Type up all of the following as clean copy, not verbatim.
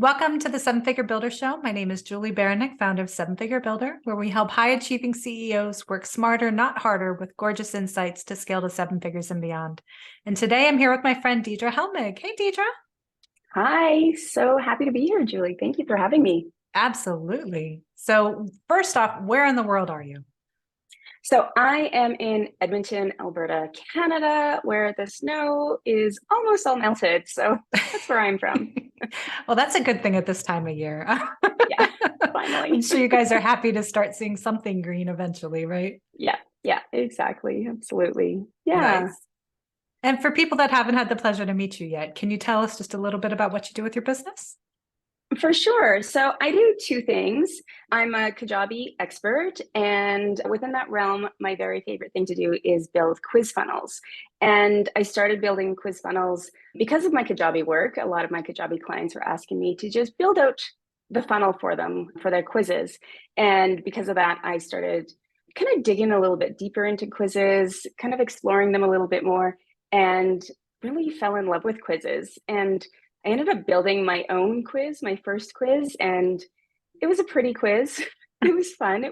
Welcome to the Seven Figure Builder Show. My name is Julie Baranek, founder of Seven Figure Builder, where we help high achieving CEOs work smarter, not harder, with gorgeous insights to scale to seven figures and beyond. And today I'm here with my friend Deidra Helmig. Hey, Deidra. Hi, so happy to be here, Julie. Thank you for having me. Absolutely. So first off, where in the world are you? So I am in Edmonton, Alberta, Canada, where the snow is almost all melted. So that's where I'm from. Well, that's a good thing at this time of year. Yeah, I'm finally. sure you guys are happy to start seeing something green eventually, right? Yeah, exactly. Absolutely. Yeah. Nice. And for people that haven't had the pleasure to meet you yet, can you tell us just a little bit about what you do with your business? For sure. So I do two things. I'm a Kajabi expert, and within that realm, my very favorite thing to do is build quiz funnels. And I started building quiz funnels because of my Kajabi work. A lot of my Kajabi clients were asking me to just build out the funnel for them for their quizzes. And because of that, I started kind of digging a little bit deeper into quizzes, kind of exploring them a little bit more, and really fell in love with quizzes. And I ended up building my own quiz, my first quiz, and it was a pretty quiz. It was fun.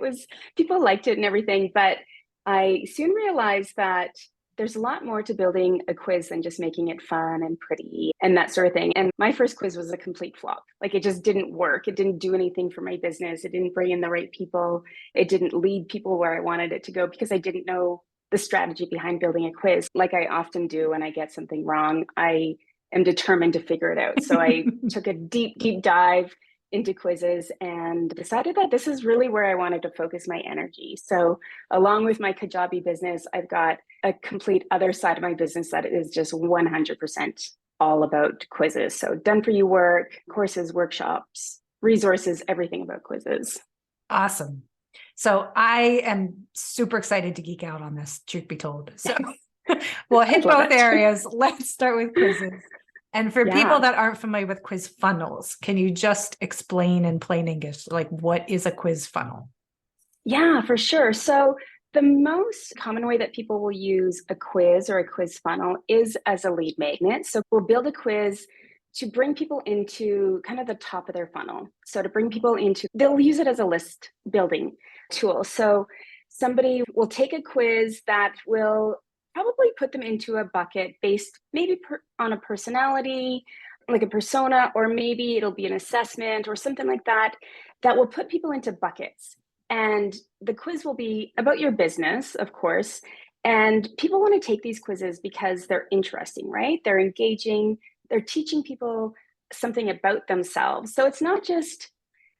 People liked it and everything, but I soon realized that there's a lot more to building a quiz than just making it fun and pretty and that sort of thing. And my first quiz was a complete flop. Like, it just didn't work. It didn't do anything for my business. It didn't bring in the right people. It didn't lead people where I wanted it to go because I didn't know the strategy behind building a quiz. Like I often do when I get something wrong, I am determined to figure it out. So I took a deep dive into quizzes and decided that this is really where I wanted to focus my energy. So along with my Kajabi business, I've got a complete other side of my business that is just 100% all about quizzes. So done for you work, courses, workshops, resources, everything about quizzes. Awesome. So I am super excited to geek out on this, truth be told. So we'll I'd hit love both it. areas. Let's start with quizzes. And for people Yeah. that aren't familiar with quiz funnels, can you just explain in plain English, like what is a quiz funnel? Yeah, for sure. So the most common way that people will use a quiz or a quiz funnel is as a lead magnet. So we'll build a quiz to bring people into kind of the top of their funnel. So to bring people into, they'll use it as a list building tool. So somebody will take a quiz that will probably put them into a bucket based maybe on a personality, like a persona, or maybe it'll be an assessment or something like that, that will put people into buckets. And the quiz will be about your business, of course. And people want to take these quizzes because they're interesting, right? They're engaging, they're teaching people something about themselves. So it's not just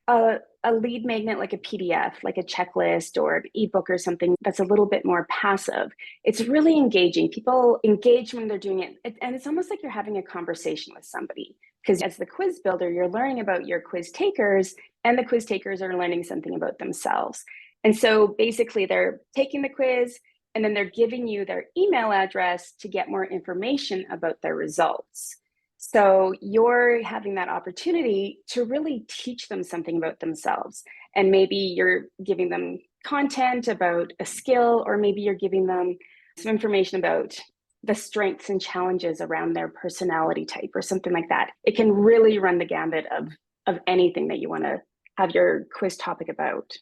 a lead magnet like a PDF, like a checklist or an ebook or something that's a little bit more passive. It's really engaging. People engage when they're doing it. And it's almost like you're having a conversation with somebody. Because as the quiz builder, you're learning about your quiz takers, and the quiz takers are learning something about themselves. And so basically, they're taking the quiz and then they're giving you their email address to get more information about their results. So you're having that opportunity to really teach them something about themselves. And maybe you're giving them content about a skill, or maybe you're giving them some information about the strengths and challenges around their personality type or something like that. It can really run the gambit of anything that you want to have your quiz topic about.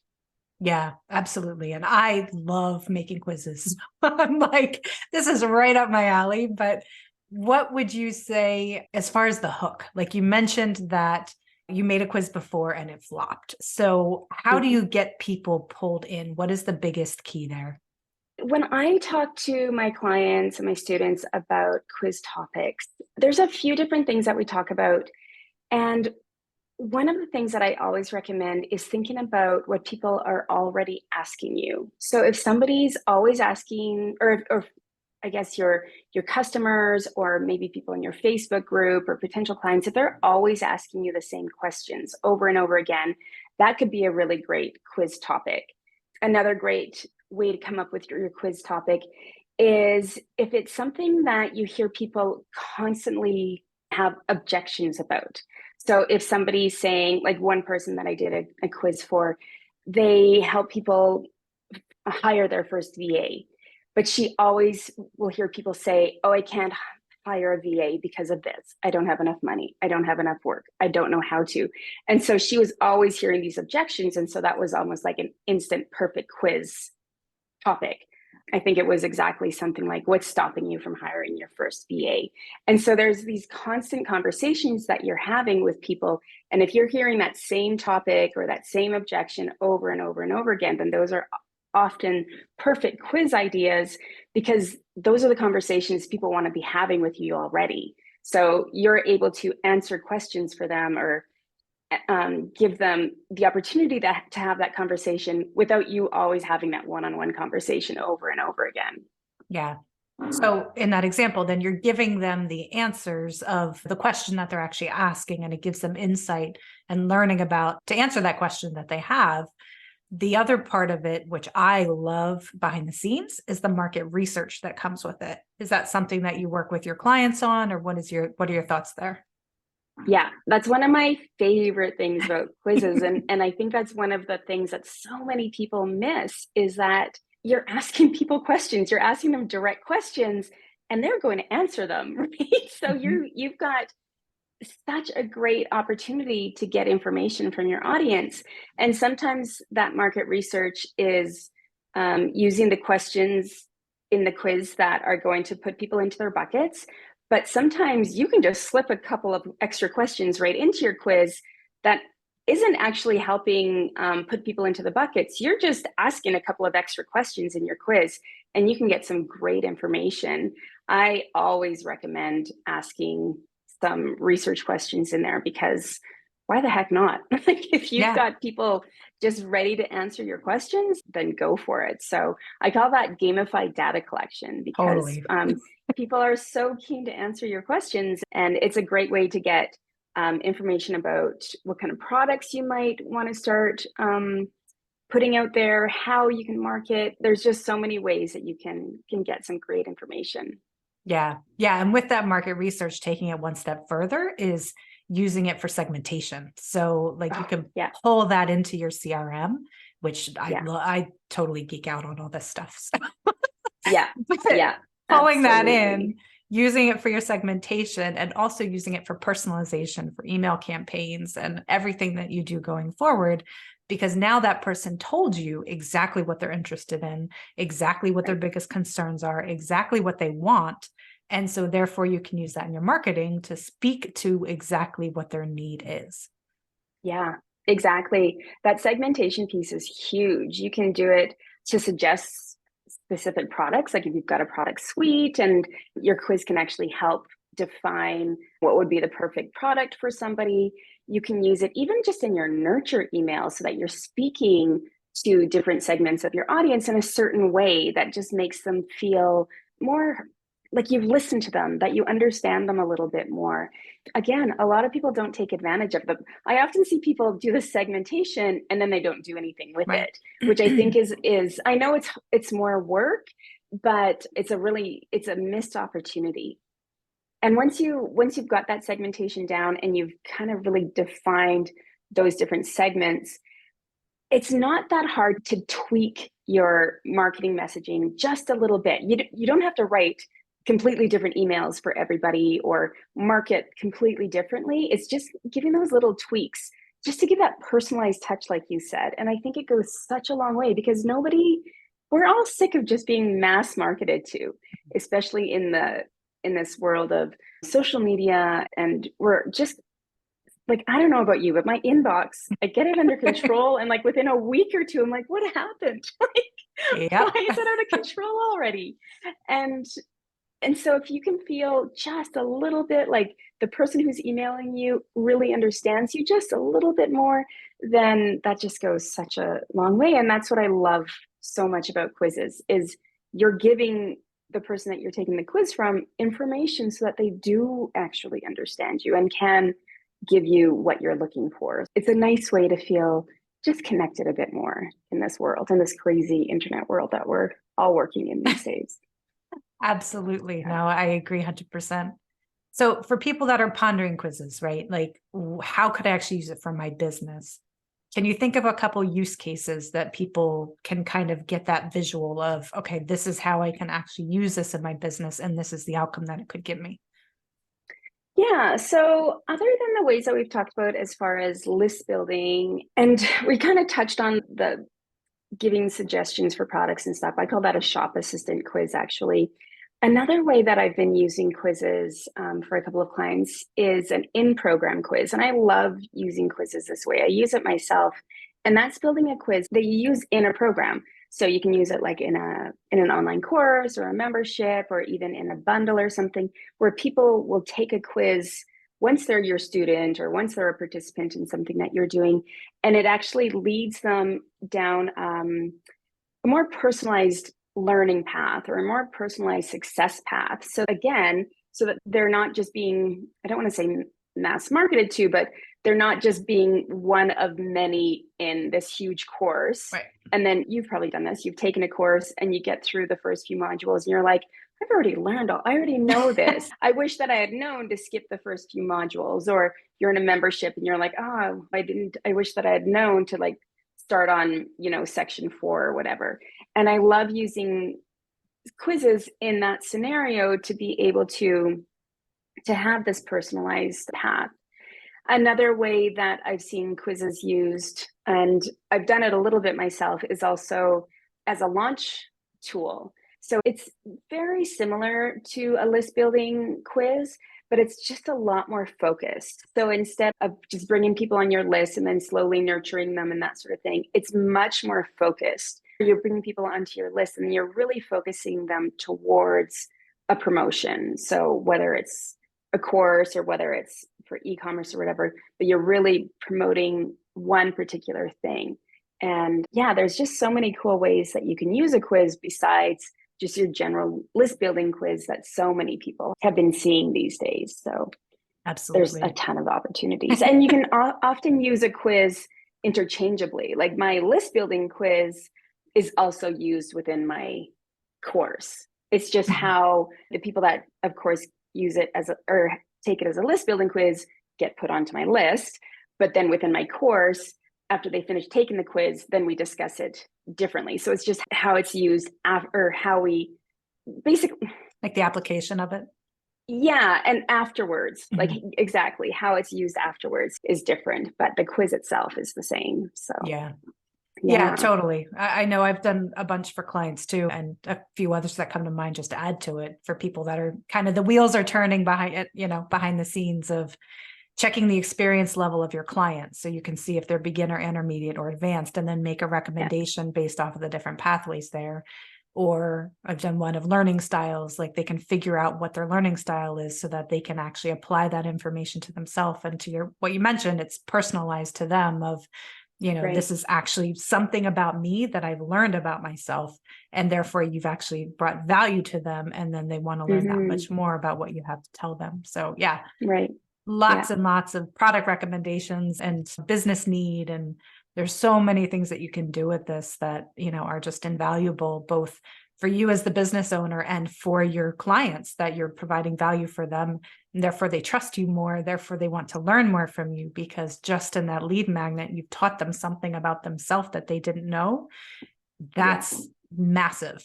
Yeah, absolutely. And I love making quizzes. I'm like, this is right up my alley. But what would you say as far as the hook? Like you mentioned that you made a quiz before and it flopped. So how do you get people pulled in? What is the biggest key there? When I talk to my clients and my students about quiz topics, there's a few different things that we talk about. And one of the things that I always recommend is thinking about what people are already asking you. So if somebody's always asking, or I guess your customers, or maybe people in your Facebook group or potential clients, if they're always asking you the same questions over and over again, that could be a really great quiz topic. Another great way to come up with your quiz topic is if it's something that you hear people constantly have objections about. So if somebody's saying, like one person that I did a quiz for, they help people hire their first VA, but she always will hear people say, oh, I can't hire a VA because of this. I don't have enough money. I don't have enough work. I don't know how to. And so she was always hearing these objections. And so that was almost like an instant perfect quiz topic. I think it was exactly something like, what's stopping you from hiring your first VA? And so there's these constant conversations that you're having with people. And if you're hearing that same topic or that same objection over and over and over again, then those are often perfect quiz ideas, because those are the conversations people want to be having with you already. So you're able to answer questions for them, or give them the opportunity to have that conversation without you always having that one-on-one conversation over and over again. Yeah. So in that example, then you're giving them the answers of the question that they're actually asking, and it gives them insight and learning about to answer that question that they have. The other part of it, which I love behind the scenes, is the market research that comes with it. Is that something that you work with your clients on, or what are your thoughts there? Yeah, that's one of my favorite things about quizzes. And I think that's one of the things that so many people miss, is that you're asking people questions, you're asking them direct questions, and they're going to answer them, right? So you've got such a great opportunity to get information from your audience. And sometimes that market research is using the questions in the quiz that are going to put people into their buckets. But sometimes you can just slip a couple of extra questions right into your quiz that isn't actually helping put people into the buckets. You're just asking a couple of extra questions in your quiz, and you can get some great information. I always recommend asking some research questions in there, because why the heck not? Like, if you've got people just ready to answer your questions, then go for it. So I call that gamified data collection, because people are so keen to answer your questions, and it's a great way to get information about what kind of products you might want to start putting out there, how you can market. There's just so many ways that you can get some great information. Yeah. Yeah. And with that market research, taking it one step further is using it for segmentation. So like you can pull that into your CRM, which I totally geek out on all this stuff. So. Yeah. Pulling that in, using it for your segmentation, and also using it for personalization for email campaigns and everything that you do going forward. Because now that person told you exactly what they're interested in, exactly what their biggest concerns are, exactly what they want. And so therefore you can use that in your marketing to speak to exactly what their need is. Yeah, exactly. That segmentation piece is huge. You can do it to suggest specific products, like if you've got a product suite, and your quiz can actually help define what would be the perfect product for somebody. You can use it even just in your nurture email, so that you're speaking to different segments of your audience in a certain way that just makes them feel more like you've listened to them, that you understand them a little bit more. Again, a lot of people don't take advantage of them. I often see people do the segmentation and then they don't do anything with it, which I think is I know it's more work, but it's a missed opportunity. And once you've got that segmentation down and you've kind of really defined those different segments, it's not that hard to tweak your marketing messaging just a little bit. You don't have to write completely different emails for everybody or market completely differently. It's just giving those little tweaks just to give that personalized touch, like you said. And I think it goes such a long way, because we're all sick of just being mass marketed to, especially in this world of social media. And we're just like, I don't know about you, but my inbox, I get it under control. And like within a week or two, I'm like, what happened? Why is it out of control already? And so if you can feel just a little bit like the person who's emailing you really understands you just a little bit more, then that just goes such a long way. And that's what I love so much about quizzes, is you're giving the person that you're taking the quiz from information so that they do actually understand you and can give you what you're looking for. It's a nice way to feel just connected a bit more in this world, in this crazy internet world that we're all working in these days. Absolutely. No, I agree 100%. So for people that are pondering quizzes, right? Like, how could I actually use it for my business? Can you think of a couple use cases that people can kind of get that visual of, okay, this is how I can actually use this in my business, and this is the outcome that it could give me? Yeah. So, other than the ways that we've talked about as far as list building, and we kind of touched on the giving suggestions for products and stuff, I call that a shop assistant quiz, actually. Another way that I've been using quizzes for a couple of clients is an in program quiz. And I love using quizzes this way. I use it myself. And that's building a quiz that you use in a program. So you can use it like in an online course or a membership or even in a bundle or something where people will take a quiz once they're your student or once they're a participant in something that you're doing. And it actually leads them down a more personalized learning path or a more personalized success path. So again, so that they're not just being, I don't want to say mass marketed to, but they're not just being one of many in this huge course. Right. And then you've probably done this. You've taken a course and you get through the first few modules and you're like, I've already learned all, I already know this. I wish that I had known to skip the first few modules. Or you're in a membership and you're like, oh, I wish that I had known to like start on, section 4 or whatever. And I love using quizzes in that scenario to be able to have this personalized path. Another way that I've seen quizzes used, and I've done it a little bit myself, is also as a launch tool. So it's very similar to a list building quiz, but it's just a lot more focused. So instead of just bringing people on your list and then slowly nurturing them and that sort of thing, it's much more focused. You're bringing people onto your list and you're really focusing them towards a promotion. So whether it's a course or whether it's for e-commerce or whatever, but you're really promoting one particular thing. And yeah, there's just so many cool ways that you can use a quiz besides just your general list building quiz that so many people have been seeing these days. So there's a Absolutely. ton of opportunities. And you can often use a quiz interchangeably. Like my list building quiz is also used within my course. It's just how the people that, of course, use it or take it as a list building quiz get put onto my list. But then within my course, after they finish taking the quiz, then we discuss it differently. So it's just how it's used or how we basically, Like the application of it. yeah. And afterwards, like Mhm. exactly how it's used afterwards is different, but the quiz itself is the same. So Yeah. Yeah, yeah. totally. I know I've done a bunch for clients too, and a few others that come to mind just to add to it for people that are kind of the wheels are turning behind it, behind the scenes of checking the experience level of your clients. So you can see if they're beginner, intermediate, or advanced, and then make a Yeah. recommendation based off of the different pathways there. Or I've done one of learning styles, like they can figure out what their learning style is so that they can actually apply that information to themselves and to what you mentioned, it's personalized to them of, Right. this is actually something about me that I've learned about myself. And therefore you've actually brought value to them. And then they want to learn that Mm-hmm. much more about what you have to tell them. So yeah, Right. Yeah. lots and lots of product recommendations and business need. And there's so many things that you can do with this that, are just invaluable, both for you as the business owner and for your clients, that you're providing value for them. And therefore they trust you more. Therefore they want to learn more from you because just in that lead magnet, you've taught them something about themselves that they didn't know. Yeah. That's massive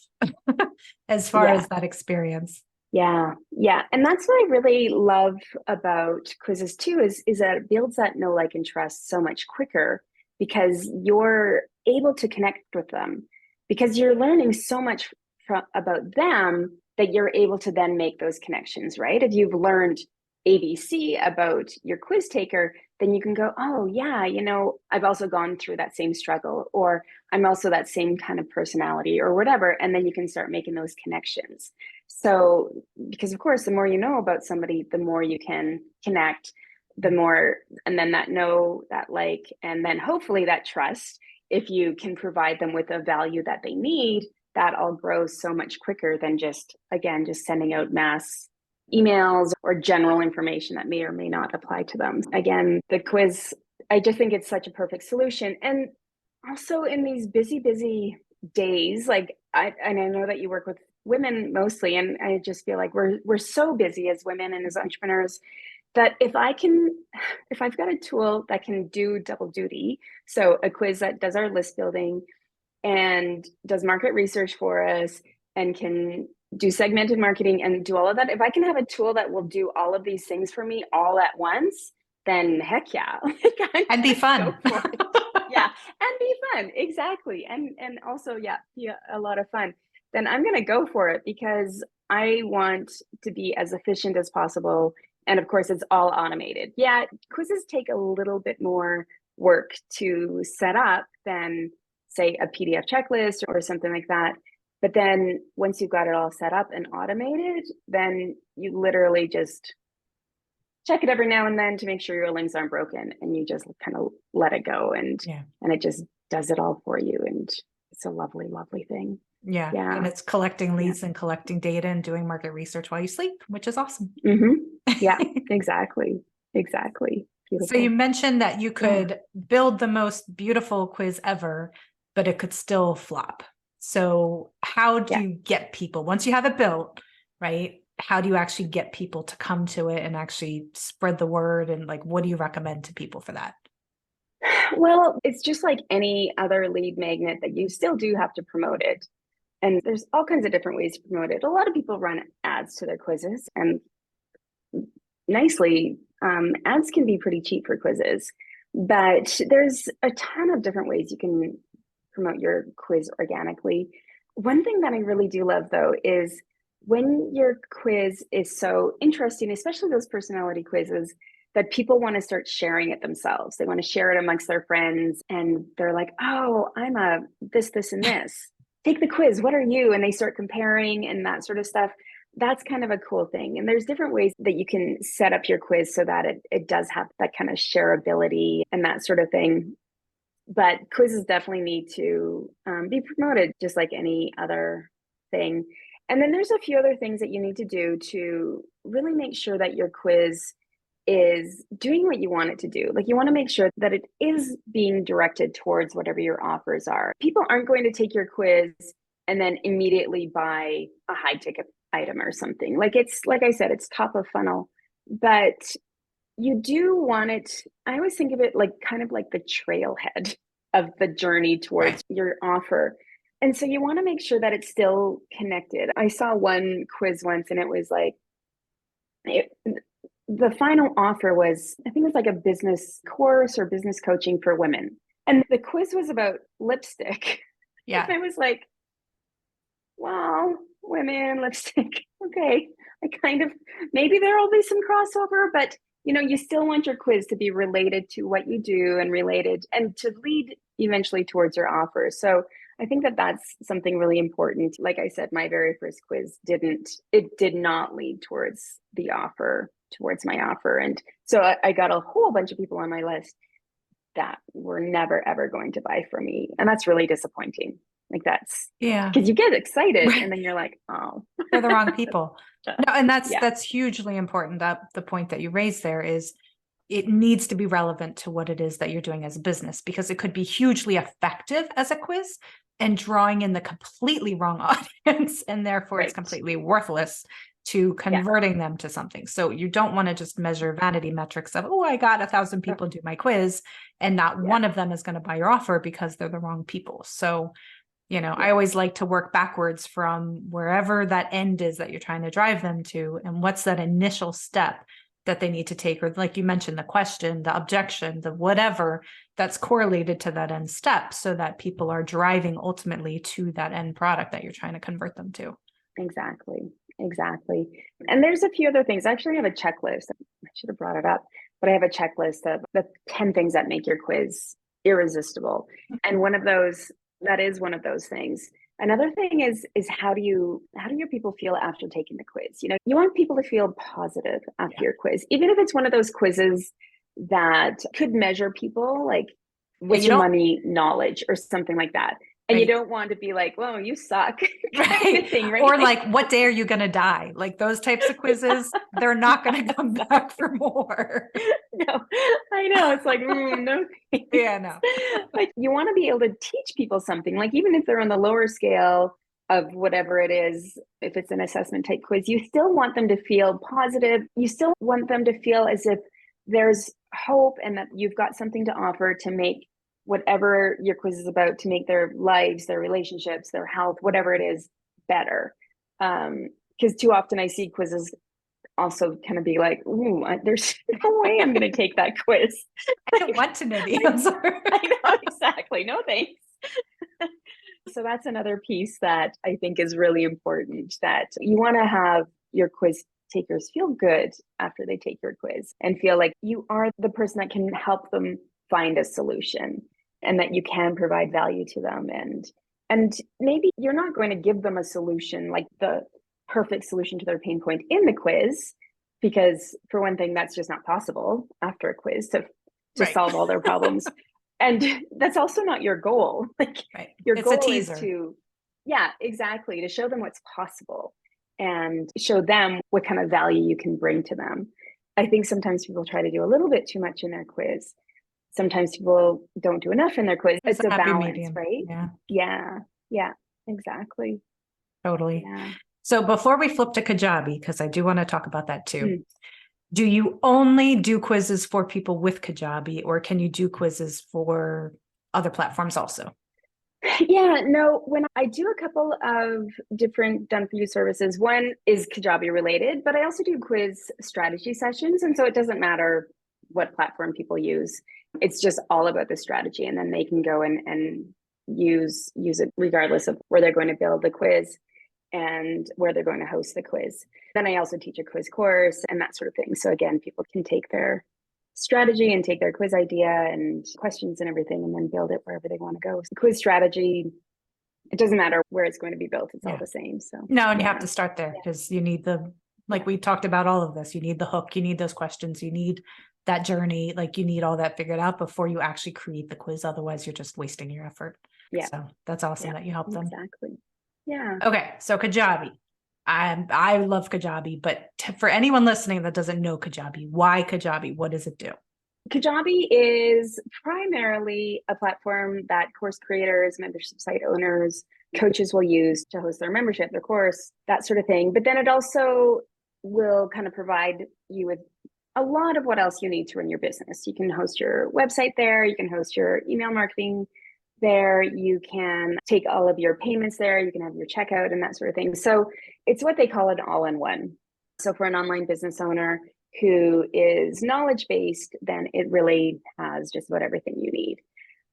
as far Yeah. as that experience. Yeah, yeah. And that's what I really love about quizzes too, is that it builds that know, like, and trust so much quicker because you're able to connect with them because you're learning so much about them that you're able to then make those connections, right? If you've learned ABC about your quiz taker, then you can go, oh yeah, I've also gone through that same struggle, or I'm also that same kind of personality or whatever. And then you can start making those connections. So, because of course, the more you know about somebody, the more you can connect, the more, and then that know, that like, and then hopefully that trust, if you can provide them with a value that they need, that all grows so much quicker than just, again, just sending out mass emails or general information that may or may not apply to them. Again, the quiz, I just think it's such a perfect solution. And also in these busy days, like and I know that you work with women mostly, and I just feel like we're so busy as women and as entrepreneurs that if I've got a tool that can do double duty, so a quiz that does our list building and does market research for us and can do segmented marketing and do all of that. If I can have a tool that will do all of these things for me all at once, then heck yeah. And be fun. Go for it. Yeah. And be fun. Exactly. And also, yeah, be a lot of fun. Then I'm going to go for it because I want to be as efficient as possible. And of course, it's all automated. Yeah, quizzes take a little bit more work to set up than, say, a PDF checklist or something like that. But then once you've got it all set up and automated, then you literally just check it every now and then to make sure your links aren't broken, and you just kind of let it go, and it just does it all for you. And it's a lovely, lovely thing. Yeah. And it's collecting leads and collecting data and doing market research while you sleep, which is awesome. Yeah, exactly. Exactly. Beautiful. So you mentioned that you could build the most beautiful quiz ever, but it could still flop. So how do you get people, once you have it built, right? How do you actually get people to come to it and actually spread the word? And like, what do you recommend to people for that? Well, it's just like any other lead magnet that you still do have to promote it. And there's all kinds of different ways to promote it. A lot of people run ads to their quizzes, and nicely, ads can be pretty cheap for quizzes, but there's a ton of different ways you can promote your quiz organically. One thing that I really do love, though, is when your quiz is so interesting, especially those personality quizzes, that people want to start sharing it themselves. They want to share it amongst their friends, and they're like, oh, I'm a this, this, and this. Take the quiz. What are you? And they start comparing and that sort of stuff. That's kind of a cool thing. And there's different ways that you can set up your quiz so that it does have that kind of shareability and that sort of thing. But quizzes definitely need to be promoted just like any other thing. And then there's a few other things that you need to do to really make sure that your quiz is doing what you want it to do. Like, you want to make sure that it is being directed towards whatever your offers are. People aren't going to take your quiz and then immediately buy a high ticket item or something. Like, it's, like I said, it's top of funnel, but you do want it. I always think of it like kind of like the trailhead of the journey towards your offer. And so you want to make sure that it's still connected. I saw one quiz once, and it was like, the final offer was, I think it was like a business course or business coaching for women. And the quiz was about lipstick. Yeah. And I was like, wow, women, lipstick. Okay. I kind of, maybe there'll be some crossover, but you still want your quiz to be related to what you do and related and to lead eventually towards your offer. So I think that that's something really important. Like I said, my very first quiz did not lead towards the offer, towards my offer. And so I got a whole bunch of people on my list that were never, ever going to buy from me. And that's really disappointing. Like, that's because you get excited and then you're like, oh, they're the wrong people. No, and that's hugely important. That the point that you raised there is it needs to be relevant to what it is that you're doing as a business, because it could be hugely effective as a quiz and drawing in the completely wrong audience, and therefore it's completely worthless to converting them to something. So you don't want to just measure vanity metrics of, oh, I got 1,000 people do my quiz and not one of them is going to buy your offer because they're the wrong people. So I always like to work backwards from wherever that end is that you're trying to drive them to, and what's that initial step that they need to take, or like you mentioned, the question, the objection, the whatever that's correlated to that end step, so that people are driving ultimately to that end product that you're trying to convert them to. Exactly. And there's a few other things. I actually have a checklist. I should have brought it up, but I have a checklist of the 10 things that make your quiz irresistible. And that is one of those things. Another thing is how do your people feel after taking the quiz? You want people to feel positive after your quiz, even if it's one of those quizzes that could measure people, like with your money knowledge or something like that. And you don't want to be like, well, you suck. Kind of thing, right? Or like, what day are you going to die? Like those types of quizzes, they're not going to come back for more. No, I know. It's like, no. Yeah, no. Like, you want to be able to teach people something, like even if they're on the lower scale of whatever it is, if it's an assessment type quiz, you still want them to feel positive. You still want them to feel as if there's hope and that you've got something to offer to make whatever your quiz is about, to make their lives, their relationships, their health, whatever it is, better. Because too often I see quizzes also kind of be like, ooh, there's no way I'm going to take that quiz. I don't want to know the answer. I know, exactly. No thanks. So that's another piece that I think is really important, that you want to have your quiz takers feel good after they take your quiz and feel like you are the person that can help them find a solution and that you can provide value to them. And maybe you're not going to give them a solution, like the perfect solution to their pain point in the quiz, because for one thing, that's just not possible after a quiz to Right. solve all their problems. And that's also not your goal. Like Right. your It's a goal is teaser. to, yeah, exactly, to show them what's possible and show them what kind of value you can bring to them. I think sometimes people try to do a little bit too much in their quiz. Sometimes people don't do enough in their quiz. It's It's a happy balance, medium. right? Yeah, Yeah. Yeah, exactly. totally. Yeah. So before we flip to Kajabi, because I do want to talk about that too. Mm. Do you only do quizzes for people with Kajabi, or can you do quizzes for other platforms also? Yeah, no, when I do a couple of different done for you services, one is Kajabi related, but I also do quiz strategy sessions. And so it doesn't matter what platform people use. It's just all about the strategy. And then they can go and use it regardless of where they're going to build the quiz and where they're going to host the quiz. Then I also teach a quiz course and that sort of thing. So again, people can take their strategy and take their quiz idea and questions and everything and then build it wherever they want to go. So quiz strategy, it doesn't matter where it's going to be built, it's all the same. So no, and you have to start there because you need like we talked about all of this, you need the hook, you need those questions, you need that journey, like you need all that figured out before you actually create the quiz. Otherwise you're just wasting your effort. Yeah. So that's awesome that you help them. Exactly. Yeah. Okay. So Kajabi. I love Kajabi, but for anyone listening that doesn't know Kajabi, why Kajabi? What does it do? Kajabi is primarily a platform that course creators, membership site owners, coaches will use to host their membership, their course, that sort of thing. But then it also will kind of provide you with a lot of what else you need to run your business. You can host your website there, you can host your email marketing there, you can take all of your payments there, you can have your checkout and that sort of thing. So it's what they call an all-in-one. So for an online business owner who is knowledge-based, then it really has just about everything you need.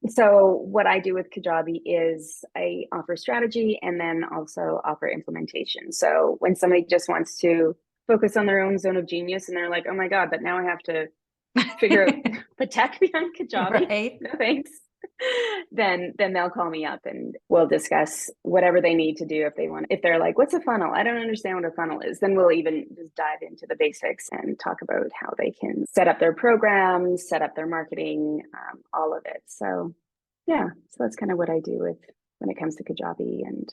So what I do with Kajabi is I offer strategy and then also offer implementation. So when somebody just wants to focus on their own zone of genius and they're like, oh my God, but now I have to figure out the tech behind Kajabi. Right. No thanks. Then they'll call me up and we'll discuss whatever they need to do if they want. If they're like, what's a funnel? I don't understand what a funnel is. Then we'll even just dive into the basics and talk about how they can set up their programs, set up their marketing, all of it. So yeah, so that's kind of what I do when it comes to Kajabi. And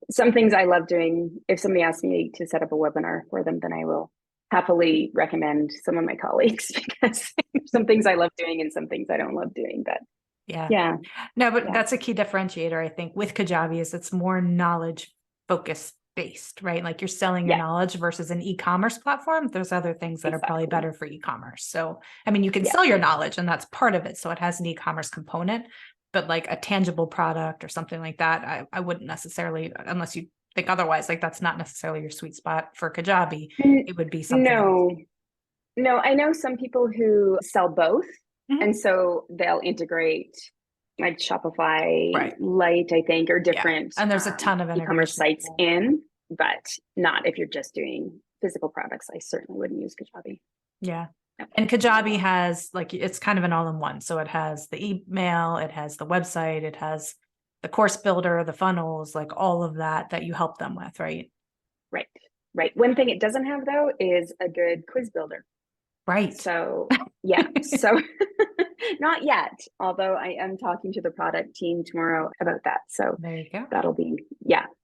some things I love doing. If somebody asks me to set up a webinar for them, then I will happily recommend some of my colleagues because some things I love doing and some things I don't love doing. But yeah. No, but that's a key differentiator, I think, with Kajabi is it's more knowledge focus based, right? Like you're selling your knowledge versus an e-commerce platform. There's other things that are probably better for e-commerce. So, I mean, you can sell your knowledge and that's part of it. So it has an e-commerce component, but like a tangible product or something like that, I wouldn't necessarily, unless you think otherwise, like that's not necessarily your sweet spot for Kajabi. It would be something else. No, I know some people who sell both. And so they'll integrate like Shopify Lite, I think, or different and there's a ton of e-commerce sites in, but not if you're just doing physical products. I certainly wouldn't use Kajabi. Yeah. And Kajabi has like, it's kind of an all-in-one. So it has the email, it has the website, it has the course builder, the funnels, like all of that you help them with, right? Right. One thing it doesn't have though is a good quiz builder. Right. So yeah, so not yet, although I am talking to the product team tomorrow about that. So there you go. That'll be,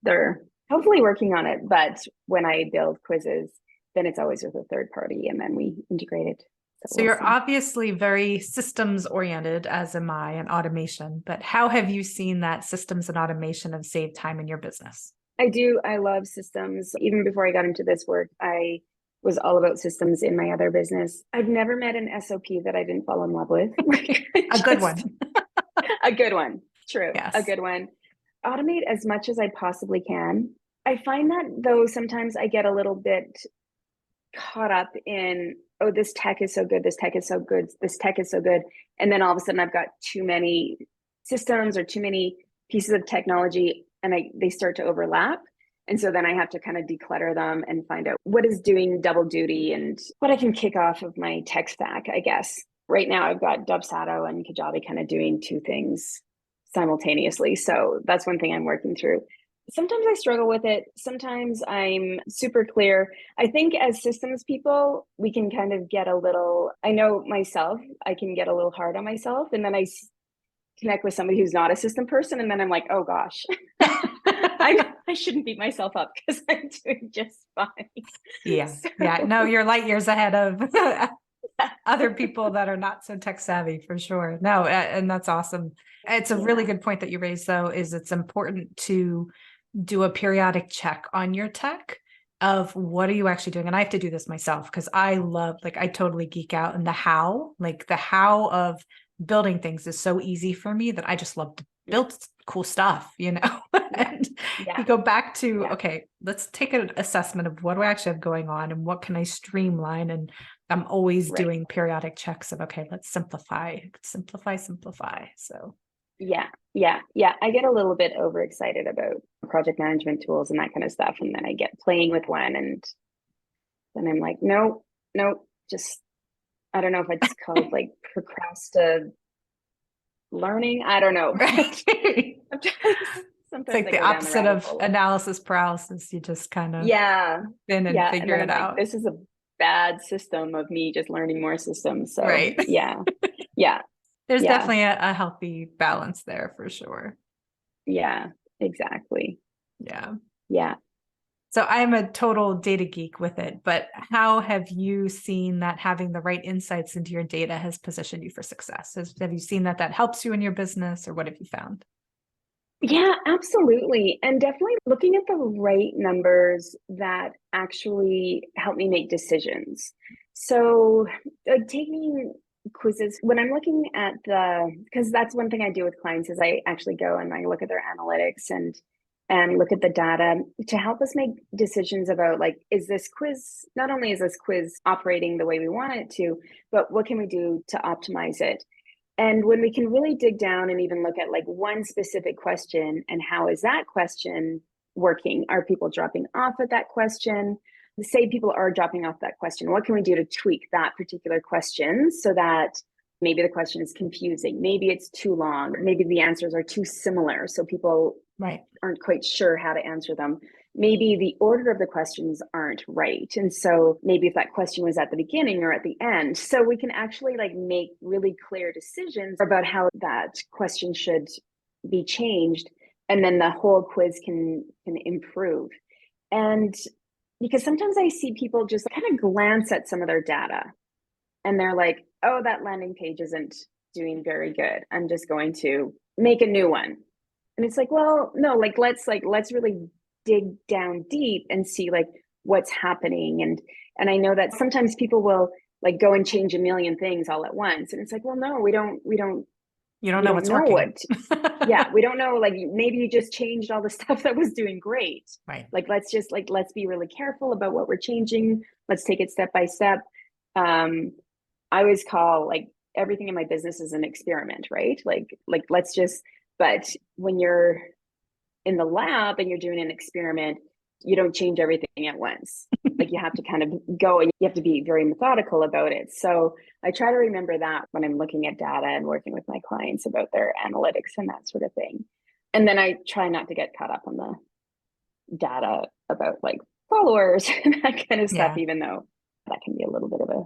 they're hopefully working on it. But when I build quizzes, then it's always with a third party and then we integrate it. So you're obviously very systems oriented, as am I, and automation, but how have you seen that systems and automation have saved time in your business? I do. I love systems. Even before I got into this work, I was all about systems in my other business. I've never met an SOP that I didn't fall in love with. A good one. A good one. True. Yes. A good one. Automate as much as I possibly can. I find that though sometimes I get a little bit caught up in, oh, this tech is so good, this tech is so good, this tech is so good. And then all of a sudden I've got too many systems or too many pieces of technology and they start to overlap. And so then I have to kind of declutter them and find out what is doing double duty and what I can kick off of my tech stack, I guess. Right now I've got Dubsado and Kajabi kind of doing two things simultaneously. So that's one thing I'm working through. Sometimes I struggle with it. Sometimes I'm super clear. I think as systems people, we can kind of get a little, I know myself, I can get a little hard on myself. And then connect with somebody who's not a system person. And then I'm like, oh gosh, I shouldn't beat myself up because I'm doing just fine. Yeah. So, Yeah. No, you're light years ahead of other people that are not so tech savvy for sure. No, and that's awesome. It's a really good point that you raised though, is it's important to do a periodic check on your tech of what are you actually doing. And I have to do this myself because I love, like, I totally geek out in the how, like the how of building things is so easy for me that I just love to build cool stuff, you know. And you go back to, okay, let's take an assessment of what do I actually have going on and what can I streamline. And I'm always doing periodic checks of, okay, let's simplify. So yeah. I get a little bit overexcited about project management tools and that kind of stuff. And then I get playing with one and then I'm like, no, just, I don't know if it's called like learning. I don't know. Sometimes it's like the opposite of analysis paralysis. You just kind of spin and figure it out. This is a bad system of me just learning more systems. So right. yeah. There's definitely a healthy balance there for sure. Yeah, exactly. Yeah. So I'm a total data geek with it, but how have you seen that having the right insights into your data has positioned you for success? Have you seen that helps you in your business, or what have you found? Yeah, absolutely. And definitely looking at the right numbers that actually help me make decisions. So taking quizzes, when I'm looking at because that's one thing I do with clients is I actually go and I look at their analytics and look at the data to help us make decisions about, like, not only is this quiz operating the way we want it to, but what can we do to optimize it? And when we can really dig down and even look at like one specific question and how is that question working? Are people dropping off at that question? Say people are dropping off that question. What can we do to tweak that particular question so that maybe the question is confusing? Maybe it's too long. Maybe the answers are too similar. So people aren't quite sure how to answer them. Maybe the order of the questions aren't right. And so maybe if that question was at the beginning or at the end, so we can actually like make really clear decisions about how that question should be changed. And then the whole quiz can improve. And because sometimes I see people just kind of glance at some of their data and they're like, oh, that landing page isn't doing very good. I'm just going to make a new one. And it's like, well, no, let's really dig down deep and see like what's happening. And I know that sometimes people will like go and change a million things all at once. And it's like, well, no, we don't you don't know what's working. We don't know, like maybe you just changed all the stuff that was doing great. Right. Like let's be really careful about what we're changing. Let's take it step by step. I always call like everything in my business is an experiment, right? Like but when you're in the lab and you're doing an experiment, you don't change everything at once. Like you have to kind of go and you have to be very methodical about it. So I try to remember that when I'm looking at data and working with my clients about their analytics and that sort of thing. And then I try not to get caught up on the data about like followers and that kind of stuff, even though that can be a little bit of a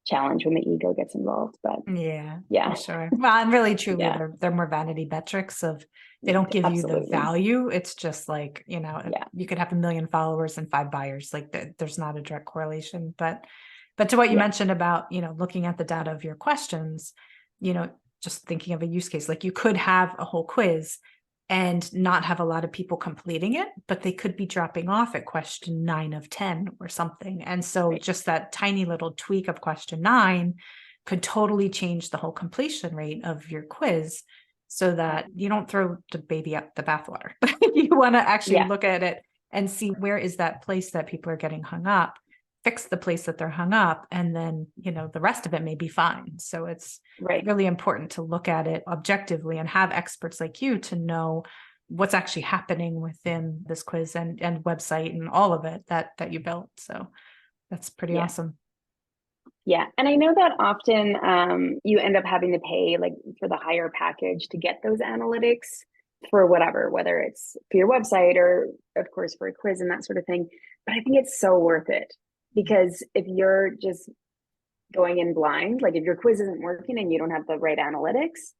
challenge when the ego gets involved. But for sure. Well, and really truly they're more vanity metrics of they don't give you the value. It's just like, you know, you could have 1 million followers and 5 buyers. Like there's not a direct correlation. But to what you mentioned about, you know, looking at the data of your questions, you know, just thinking of a use case, like you could have a whole quiz and not have a lot of people completing it, but they could be dropping off at question 9 of 10 or something. And so just that tiny little tweak of question 9 could totally change the whole completion rate of your quiz so that you don't throw the baby out the bathwater. You want to actually look at it and see where is that place that people are getting hung up, fix the place that they're hung up, and then, the rest of it may be fine. So it's Right. really important to look at it objectively and have experts like you to know what's actually happening within this quiz and website and all of it that you built. So that's pretty Yeah. awesome. Yeah. And I know that often you end up having to pay like for the higher package to get those analytics for whatever, whether it's for your website or of course for a quiz and that sort of thing. But I think it's so worth it, because if you're just going in blind, like if your quiz isn't working and you don't have the right analytics,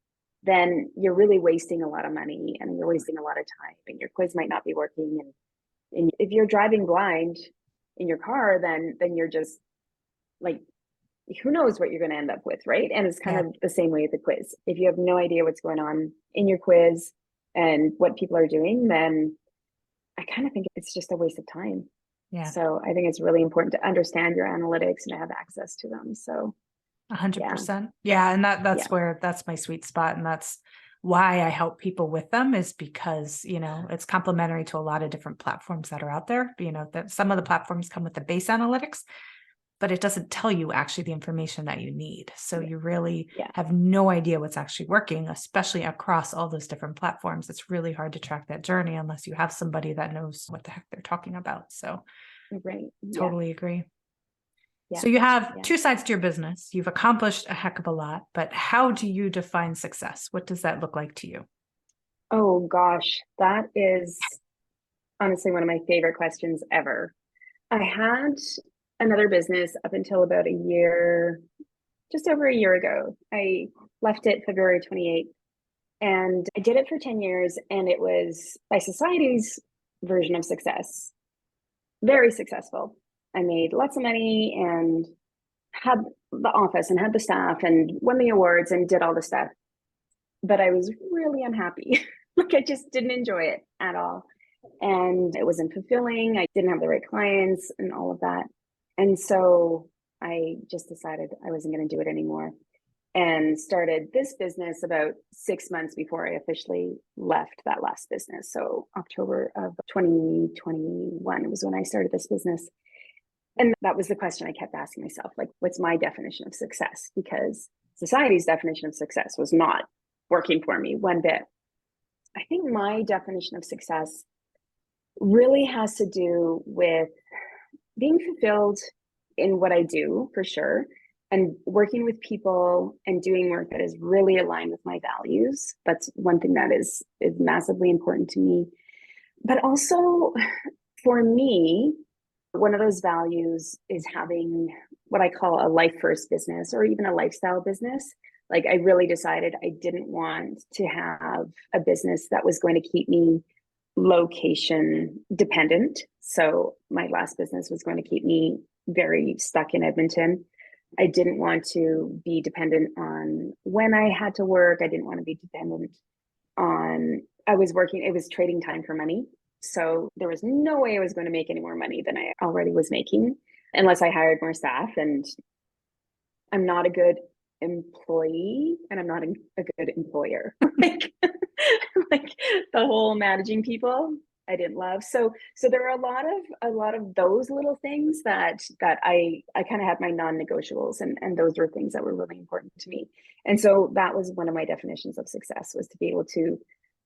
then you're really wasting a lot of money and you're wasting a lot of time, and your quiz might not be working. And if you're driving blind in your car, then you're just like, who knows what you're going to end up with, right? And it's kind of the same way with the quiz. If you have no idea what's going on in your quiz and what people are doing, then I kind of think it's just a waste of time. Yeah. So I think it's really important to understand your analytics and to have access to them. So 100%. Yeah. And that's where that's my sweet spot. And that's why I help people with them, is because, it's complementary to a lot of different platforms that are out there. That some of the platforms come with the base analytics, but it doesn't tell you actually the information that you need. So you really have no idea what's actually working, especially across all those different platforms. It's really hard to track that journey unless you have somebody that knows what the heck they're talking about. So totally agree. Yeah. So you have two sides to your business. You've accomplished a heck of a lot, but how do you define success? What does that look like to you? Oh gosh, that is honestly one of my favorite questions ever. I had another business up until about just over a year ago. I left it February 28th, and I did it for 10 years, and it was by society's version of success. Very successful. I made lots of money and had the office and had the staff and won the awards and did all the stuff. But I was really unhappy. Like I just didn't enjoy it at all. And it wasn't fulfilling. I didn't have the right clients and all of that. And so I just decided I wasn't going to do it anymore, and started this business about 6 months before I officially left that last business. So October of 2021 was when I started this business. And that was the question I kept asking myself, like, what's my definition of success? Because society's definition of success was not working for me one bit. I think my definition of success really has to do with being fulfilled in what I do, for sure, and working with people and doing work that is really aligned with my values. That's one thing that is massively important to me. But also, for me, one of those values is having what I call a life first business, or even a lifestyle business. Like I really decided I didn't want to have a business that was going to keep me location dependent. So my last business was going to keep me very stuck in Edmonton. I didn't want to be dependent on when I had to work. I didn't want to be dependent on, I was working, it was trading time for money. So there was no way I was going to make any more money than I already was making unless I hired more staff. And I'm not a good employee and I'm not a good employer. like the whole managing people, I didn't love. So there are a lot of those little things that I kind of had my non-negotiables, and those were things that were really important to me. And so that was one of my definitions of success, was to be able to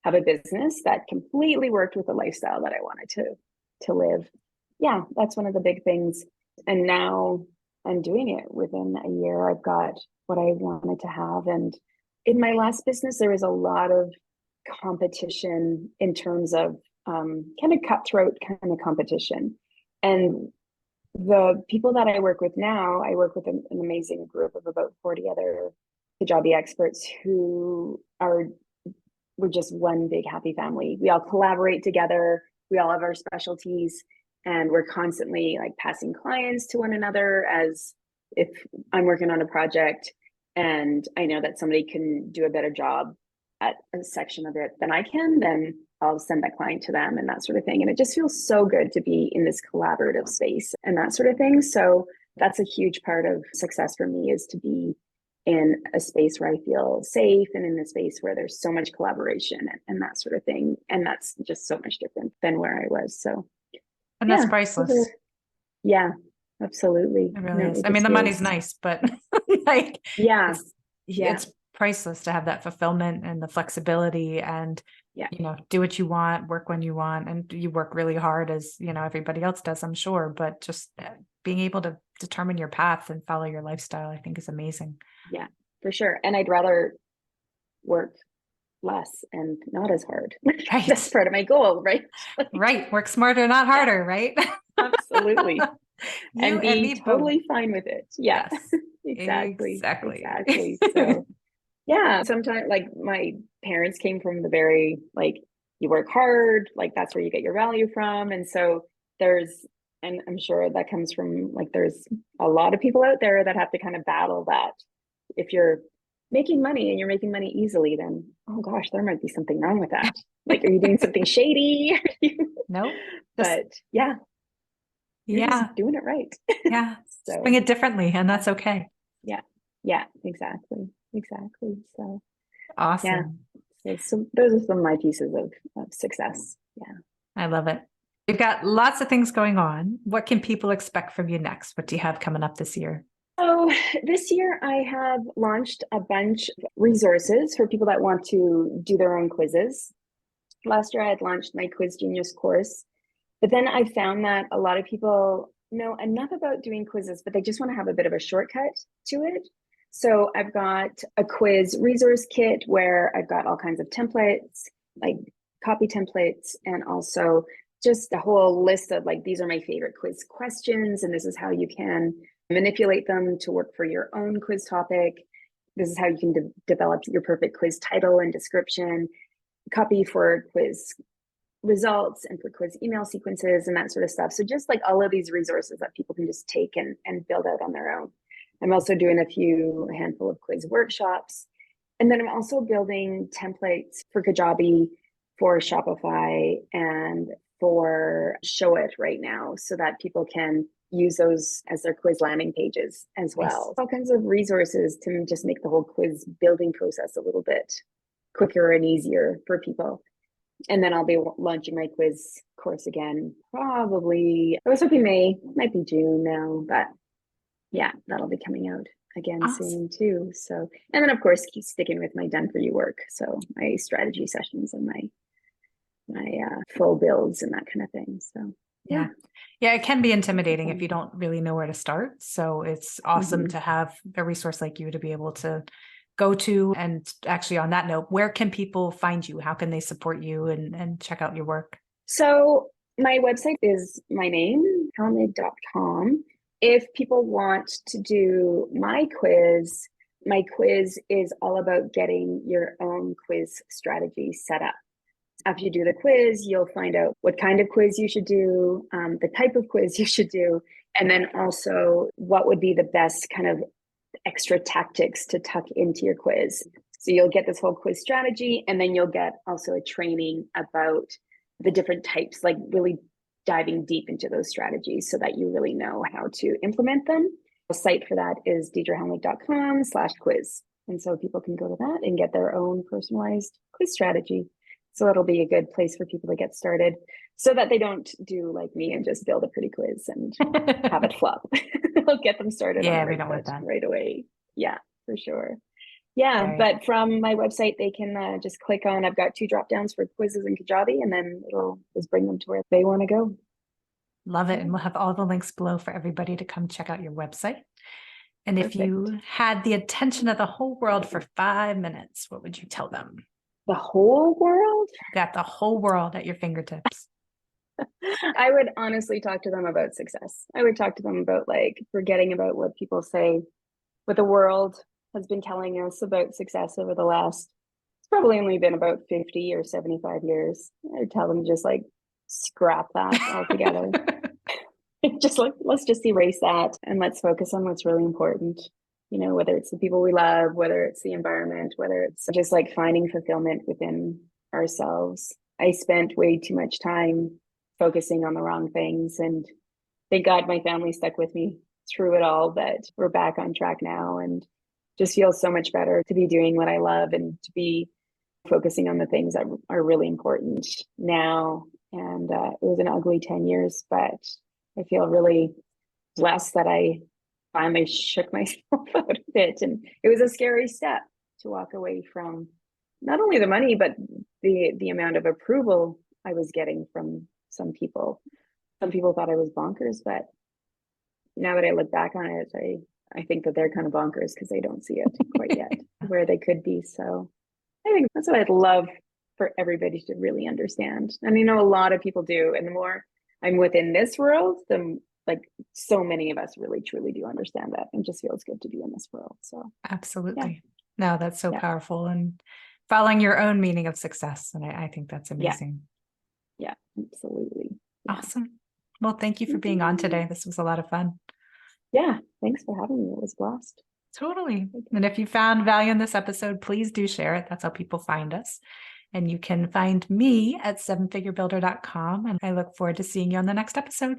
have a business that completely worked with the lifestyle that I wanted to live. Yeah, that's one of the big things. And now I'm doing it. Within a year, I've got what I wanted to have. And in my last business, there was a lot of competition in terms of kind of cutthroat kind of competition. And the people that I work with now, I work with an amazing group of about 40 other Kajabi experts who we're just one big happy family. We all collaborate together. We all have our specialties, and we're constantly like passing clients to one another. As if I'm working on a project and I know that somebody can do a better job at a section of it than I can, then I'll send that client to them and that sort of thing. And it just feels so good to be in this collaborative space and that sort of thing. So that's a huge part of success for me, is to be in a space where I feel safe and in a space where there's so much collaboration and that sort of thing. And that's just so much different than where I was. So And that's Yeah. those priceless. are- yeah, absolutely. It really No, is. it I mean, just the money's feels, nice, but like yeah, it's yeah, it's priceless to have that fulfillment and the flexibility and yeah, do what you want, work when you want, and you work really hard as, everybody else does, I'm sure, but just being able to determine your path and follow your lifestyle, I think is amazing. yeah, for sure. And I'd rather work less and not as hard. That's Right. part of my goal, right? Like, Right. Work smarter, not yeah, harder, right? absolutely. You And and be me both. totally fine with it. Yeah, Yes. exactly. Exactly. Exactly. So, yeah, sometimes like my parents came from the very, like, you work hard, like that's where you get your value from. And so there's, and I'm sure that comes from like, there's a lot of people out there that have to kind of battle that. If you're making money and you're making money easily, then, oh gosh, there might be something wrong with that. Like, are you doing something shady? Nope. Just, But yeah, you're just yeah. doing it right. Yeah. Just bring So it differently, and yeah, that's okay. yeah, yeah, exactly. Exactly. So yeah. Awesome. So those are some of my pieces of success. Yeah. I love it. You've got lots of things going on. What can people expect from you next? What do you have coming up this year? So this year I have launched a bunch of resources for people that want to do their own quizzes. Last year I had launched my Quiz Genius course, but then I found that a lot of people know enough about doing quizzes, but they just want to have a bit of a shortcut to it. So I've got a quiz resource kit where I've got all kinds of templates, like copy templates, and also just a whole list of like, these are my favorite quiz questions, and this is how you can manipulate them to work for your own quiz topic. This is how you can develop your perfect quiz title and description, copy for quiz results and for quiz email sequences and that sort of stuff. So just like all of these resources that people can just take and build out on their own. I'm also doing a handful of quiz workshops. And then I'm also building templates for Kajabi, for Shopify, and for Show It right now so that people can use those as their quiz landing pages as well. Nice. All kinds of resources to just make the whole quiz building process a little bit quicker and easier for people. And then I'll be launching my quiz course again, probably, I was hoping May, might be June now, but yeah, that'll be coming out again Awesome. soon too. So, and then of course, keep sticking with my done for you work. So my strategy sessions and my full builds and that kind of thing. So yeah. Yeah. Yeah, it can be intimidating if you don't really know where to start. So it's awesome Mhm. to have a resource like you to be able to go to. And actually, on that note, where can people find you? How can they support you and check out your work? So my website is my name, helmig.com. If people want to do my quiz is all about getting your own quiz strategy set up. After you do the quiz, you'll find out what kind of quiz you should do, the type of quiz you should do, and then also what would be the best kind of extra tactics to tuck into your quiz. So you'll get this whole quiz strategy, and then you'll get also a training about the different types, like really diving deep into those strategies so that you really know how to implement them. The site for that is deidrahelmig.com/quiz. And so people can go to that and get their own personalized quiz strategy. So it'll be a good place for people to get started so that they don't do like me and just build a pretty quiz and have it flop. I'll get them started on the Yeah, we right don't want foot that. right away. Yeah, for sure. Yeah, Right. but from my website, they can just click on, I've got 2 drop downs for quizzes and Kajabi, and then it'll just bring them to where they want to go. Love it. Yeah, And we'll have all the links below for everybody to come check out your website. And if perfect. you had the attention of the whole world for 5 minutes, what would you tell them? The whole world? You got the whole world at your fingertips. I would honestly talk to them about success. I would talk to them about like forgetting about what people say, what the world has been telling us about success over the last, it's probably only been about 50 or 75 years. I'd tell them just like scrap that altogether. Just like, let's just erase that and let's focus on what's really important. You know, whether it's the people we love, whether it's the environment, whether it's just like finding fulfillment within ourselves. I spent way too much time focusing on the wrong things, and thank God my family stuck with me through it all, but we're back on track now and just feels so much better to be doing what I love and to be focusing on the things that are really important now And it was an ugly 10 years, but I feel really blessed that I finally shook myself out of it. And it was a scary step to walk away from not only the money, but the amount of approval I was getting from some people. Some people thought I was bonkers, but now that I look back on it, I think that they're kind of bonkers because they don't see it quite yet where they could be. So I think that's what I'd love for everybody to really understand. And I know a lot of people do. And the more I'm within this world, the like so many of us really truly do understand that, and just feels good to be in this world. So Absolutely. No, that's so yeah. powerful, and following your own meaning of success. And I think that's amazing. Yeah, absolutely. Yeah. Awesome. Well, thank you for being on today. This was a lot of fun. Yeah. Thanks for having me. It was a blast. Totally. And if you found value in this episode, please do share it. That's how people find us. And you can find me at sevenfigurebuilder.com. And I look forward to seeing you on the next episode.